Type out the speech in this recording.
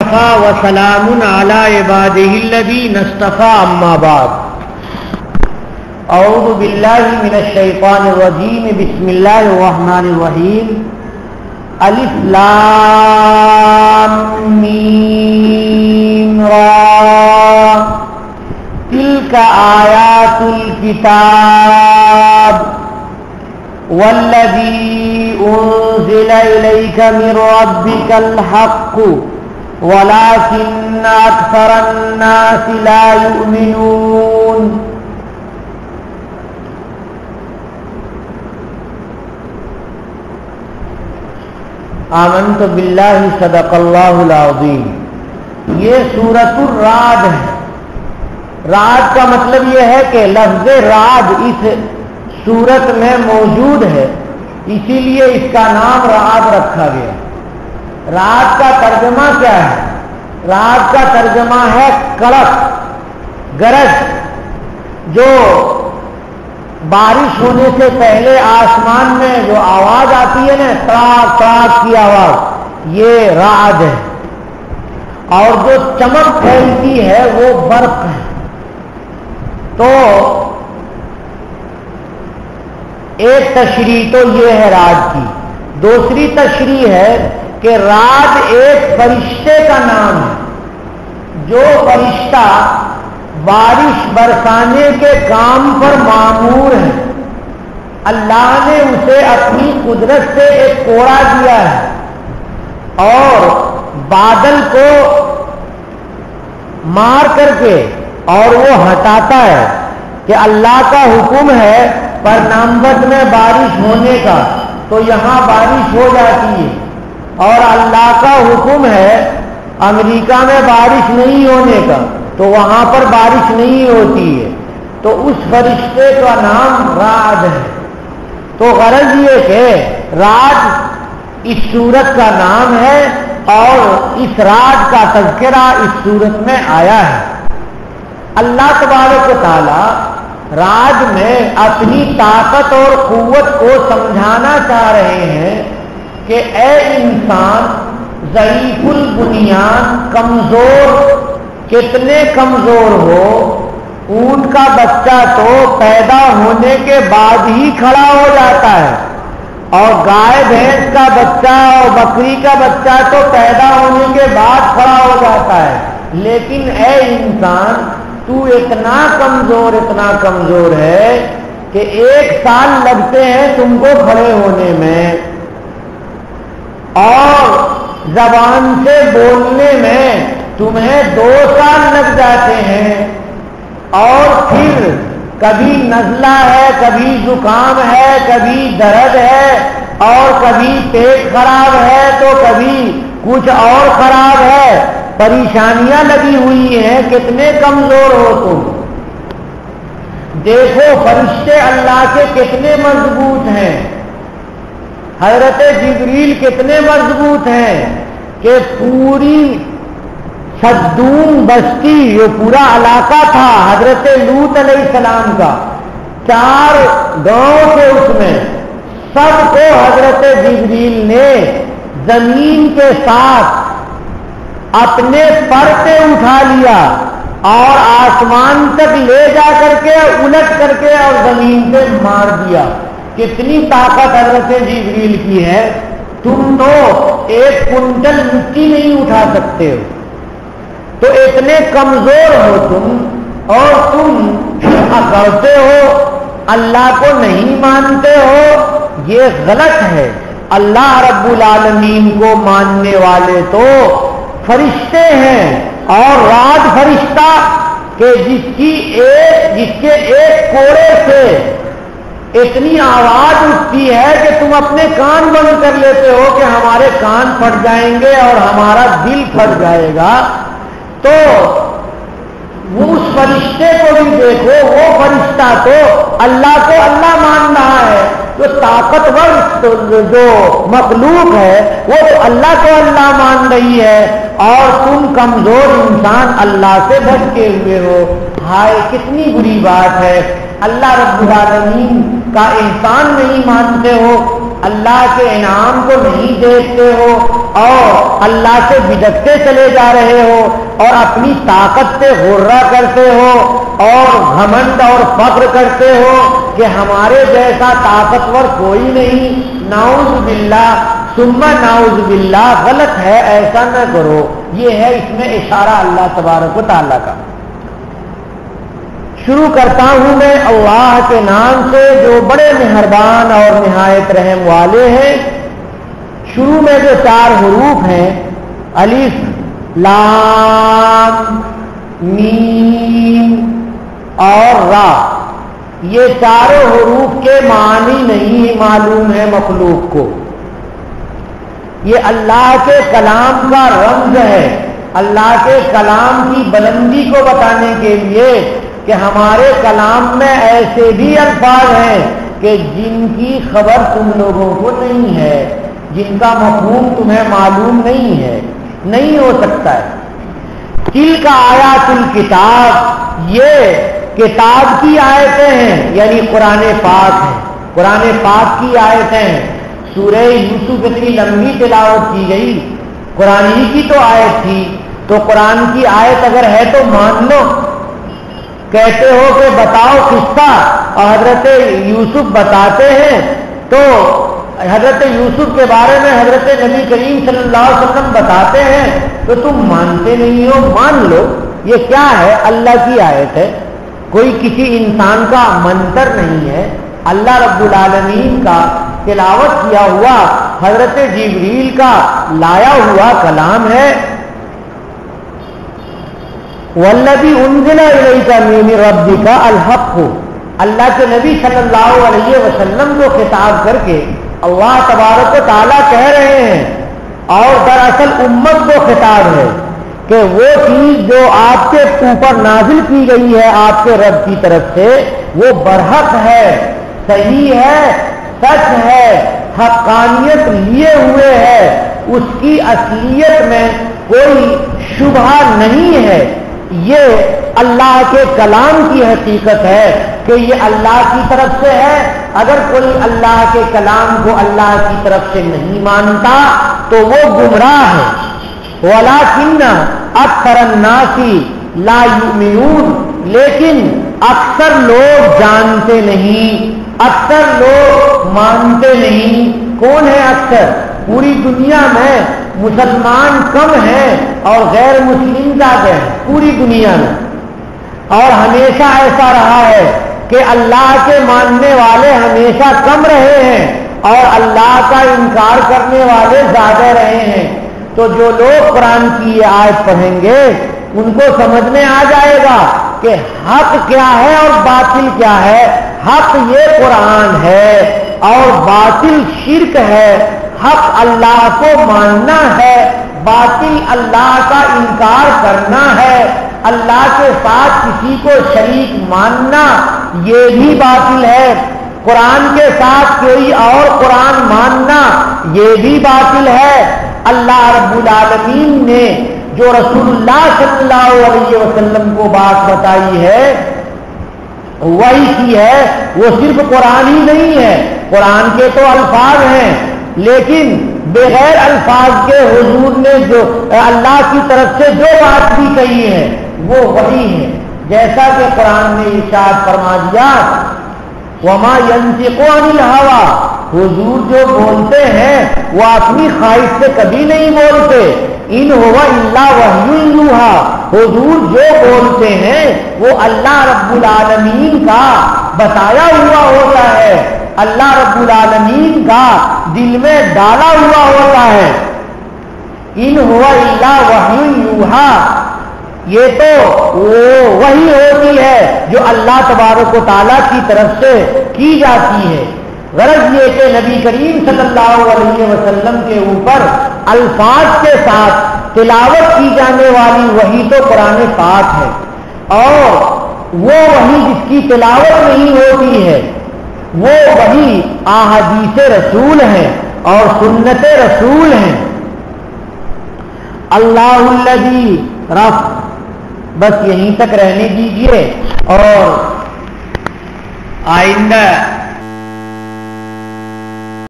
وكفى وسلام على عباده الذين اصطفى أما بعد أعوذ بالله من الشيطان الرجيم بسم الله الرحمن الرحيم الف لام میم را تلك آیات الكتاب والذي أنزل إليك من ربك الحق ولكن أكثر الناس لا يؤمنون. آمنت باللہ صدق اللہ العظیم. یہ سورۃ الرعد ہے. رعد کا مطلب یہ ہے کہ لفظ رعد اس سورت میں موجود ہے، اسی لیے اس کا نام رعد رکھا گیا. رعد کا ترجمہ کیا ہے؟ رعد کا ترجمہ ہے کڑک، گرج. جو بارش ہونے سے پہلے آسمان میں جو آواز آتی ہے نا، تڑاک تڑاک کی آواز، یہ رعد ہے. اور جو چمک پھیلتی ہے وہ برق ہے. تو ایک تشریح تو یہ ہے رعد کی. دوسری تشریح ہے کہ رعد ایک فرشتے کا نام ہے، جو فرشتہ بارش برسانے کے کام پر مامور ہے. اللہ نے اسے اپنی قدرت سے ایک کوڑا دیا ہے اور بادل کو مار کر کے اور وہ ہٹاتا ہے کہ اللہ کا حکم ہے پر نامزد میں بارش ہونے کا، تو یہاں بارش ہو جاتی ہے. اور اللہ کا حکم ہے امریکہ میں بارش نہیں ہونے کا، تو وہاں پر بارش نہیں ہوتی ہے. تو اس فرشتے کا نام رعد ہے. تو غرض یہ کہ رعد اس سورت کا نام ہے اور اس رعد کا تذکرہ اس سورت میں آیا ہے. اللہ تبارک و تعالی رعد میں اپنی طاقت اور قوت کو سمجھانا چاہ رہے ہیں کہ اے انسان ضعیف البنیان، کمزور، کتنے کمزور ہو. اونٹ کا بچہ تو پیدا ہونے کے بعد ہی کھڑا ہو جاتا ہے، اور گائے بھینس کا بچہ اور بکری کا بچہ تو پیدا ہونے کے بعد کھڑا ہو جاتا ہے. لیکن اے انسان تو اتنا کمزور ہے کہ 1 سال لگتے ہیں تم کو کھڑے ہونے میں، اور زبان سے بولنے میں تمہیں 2 سال لگ جاتے ہیں. اور پھر کبھی نزلہ ہے، کبھی زکام ہے، کبھی درد ہے، اور کبھی پیٹ خراب ہے، تو کبھی کچھ اور خراب ہے. پریشانیاں لگی ہوئی ہیں. کتنے کمزور ہو تم. دیکھو فرشتے اللہ کے کتنے مضبوط ہیں. حضرت جبریل کتنے مضبوط ہیں کہ پوری صدوم بستی، جو پورا علاقہ تھا حضرت لوط علیہ السلام کا، 4 گاؤں تھے اس میں، سب کو حضرت جبریل نے زمین کے ساتھ اپنے پر پہ اٹھا لیا اور آسمان تک لے جا کر کے الٹ کر کے اور زمین پہ مار دیا. کتنی طاقت حضرت جبریل کی ہے. تم تو 1 کنٹل مٹی نہیں اٹھا سکتے ہو. تو اتنے کمزور ہو تم، اور تم اکڑتے ہو، اللہ کو نہیں مانتے ہو. یہ غلط ہے. اللہ رب العالمین کو ماننے والے تو فرشتے ہیں. اور رعد فرشتہ کہ جس کے ایک کوڑے سے اتنی آواز اٹھتی ہے کہ تم اپنے کان بند کر لیتے ہو کہ ہمارے کان پھٹ جائیں گے اور ہمارا دل پھٹ جائے گا. تو وہ اس فرشتے کو بھی دیکھو. وہ فرشتہ تو اللہ کو اللہ مان رہا ہے. جو طاقتور جو مخلوق ہے وہ تو اللہ کو اللہ مان رہی ہے، اور تم کمزور انسان اللہ سے بھٹکے ہوئے ہو. ہائے کتنی بری بات ہے. اللہ رب العالمین کا احسان نہیں مانتے ہو. اللہ کے انعام کو نہیں دیکھتے ہو اور اللہ سے بھٹکتے چلے جا رہے ہو اور اپنی طاقت سے غرہ کرتے ہو اور گھمنڈ اور فخر کرتے ہو کہ ہمارے جیسا طاقتور کوئی نہیں، نعوذ باللہ ثم نعوذ باللہ، غلط ہے، ایسا نہ کرو۔ یہ ہے اس میں اشارہ اللہ تبارک و تعالیٰ کا۔ شروع کرتا ہوں میں اللہ کے نام سے جو بڑے مہربان اور نہایت رحم والے ہیں۔ شروع میں جو 4 حروف ہیں الف لام میم اور را، یہ چاروں حروف کے معنی نہیں معلوم ہے مخلوق کو۔ یہ اللہ کے کلام کا رمز ہے، اللہ کے کلام کی بلندی کو بتانے کے لیے کہ ہمارے کلام میں ایسے بھی الفاظ ہیں کہ جن کی خبر تم لوگوں کو نہیں ہے، جن کا مفہوم تمہیں معلوم نہیں ہے، نہیں ہو سکتا ہے۔ تلک آیات الکتاب، یہ کتاب کی آیتیں ہیں، یعنی قرآن پاک ہیں، قرآن پاک کی آیتیں ہیں۔ سورہ یوسف اتنی لمبی تلاوت کی گئی، قرآن ہی کی تو آیت تھی، تو قرآن کی آیت اگر ہے تو مان لو۔ کہتے ہو کہ بتاؤ قصہ، اور حضرت یوسف بتاتے ہیں تو حضرت یوسف کے بارے میں حضرت نبی کریم صلی اللہ علیہ وسلم بتاتے ہیں تو تم مانتے نہیں ہو، مان لو۔ یہ کیا ہے؟ اللہ کی آیت ہے، کوئی کسی انسان کا منتر نہیں ہے، اللہ رب العالمین کا تلاوت کیا ہوا حضرت جبریل کا لایا ہوا کلام ہے۔ والذی انزل الیک من ربک الحق، اللہ کے نبی صلی اللہ علیہ وسلم کو خطاب کر کے اللہ تبارک و تعالیٰ کہہ رہے ہیں، اور دراصل امت کو خطاب ہے کہ وہ چیز جو آپ کے اوپر نازل کی گئی ہے آپ کے رب کی طرف سے، وہ برحق ہے، صحیح ہے، سچ ہے، حقانیت لیے ہوئے ہے، اس کی اصلیت میں کوئی شبہ نہیں ہے۔ یہ اللہ کے کلام کی حقیقت ہے کہ یہ اللہ کی طرف سے ہے۔ اگر کوئی اللہ کے کلام کو اللہ کی طرف سے نہیں مانتا تو وہ گمراہ ہے۔ وَلَٰكِنَّ أَكْثَرَ النَّاسِ لَا يُؤْمِنُونَ، لیکن اکثر لوگ جانتے نہیں، اکثر لوگ مانتے نہیں۔ کون ہے اکثر؟ پوری دنیا میں مسلمان کم ہیں اور غیر مسلم زیادہ ہیں پوری دنیا میں، اور ہمیشہ ایسا رہا ہے کہ اللہ کے ماننے والے ہمیشہ کم رہے ہیں اور اللہ کا انکار کرنے والے زیادہ رہے ہیں۔ تو جو لوگ قرآن کی یہ آیت پڑھیں گے ان کو سمجھ میں آ جائے گا کہ حق کیا ہے اور باطل کیا ہے۔ حق یہ قرآن ہے اور باطل شرک ہے۔ حق اللہ کو ماننا ہے، باطل اللہ کا انکار کرنا ہے۔ اللہ کے ساتھ کسی کو شریک ماننا یہ بھی باطل ہے۔ قرآن کے ساتھ کوئی اور قرآن ماننا یہ بھی باطل ہے۔ اللہ رب العالمین نے جو رسول اللہ صلی اللہ علیہ وسلم کو بات بتائی ہے وہی کی ہے، وہ صرف قرآن ہی نہیں ہے۔ قرآن کے تو الفاظ ہیں لیکن بغیر الفاظ کے حضور نے جو اللہ کی طرف سے جو بات بھی کہی ہے وہ وہی ہے، جیسا کہ قرآن نے ارشاد فرما دیا وما ينطق عن الهوى، حضور جو بولتے ہیں وہ اپنی خواہش سے کبھی نہیں بولتے۔ ان هو الا وحی یوحی، حضور جو بولتے ہیں وہ اللہ رب العالمین کا بتایا ہوا ہوتا ہے، اللہ رب العالمین کا دل میں ڈالا ہوا ہوتا ہے۔ ان هو الا وحی یوحی، یہ تو وہ وہی ہوتی ہے جو اللہ تبارک و تعالیٰ کی طرف سے کی جاتی ہے۔ غرض یہ کہ نبی کریم صلی اللہ علیہ وسلم کے اوپر الفاظ کے ساتھ تلاوت کی جانے والی وحی تو قرآن پاک ہے، اور وہ وحی جس کی تلاوت نہیں ہوتی ہے وہ وحی احادیث رسول ہیں اور سنت رسول ہیں۔ اللہ الذی رفع، بس یہیں تک رہنے دیجئے اور آئندہ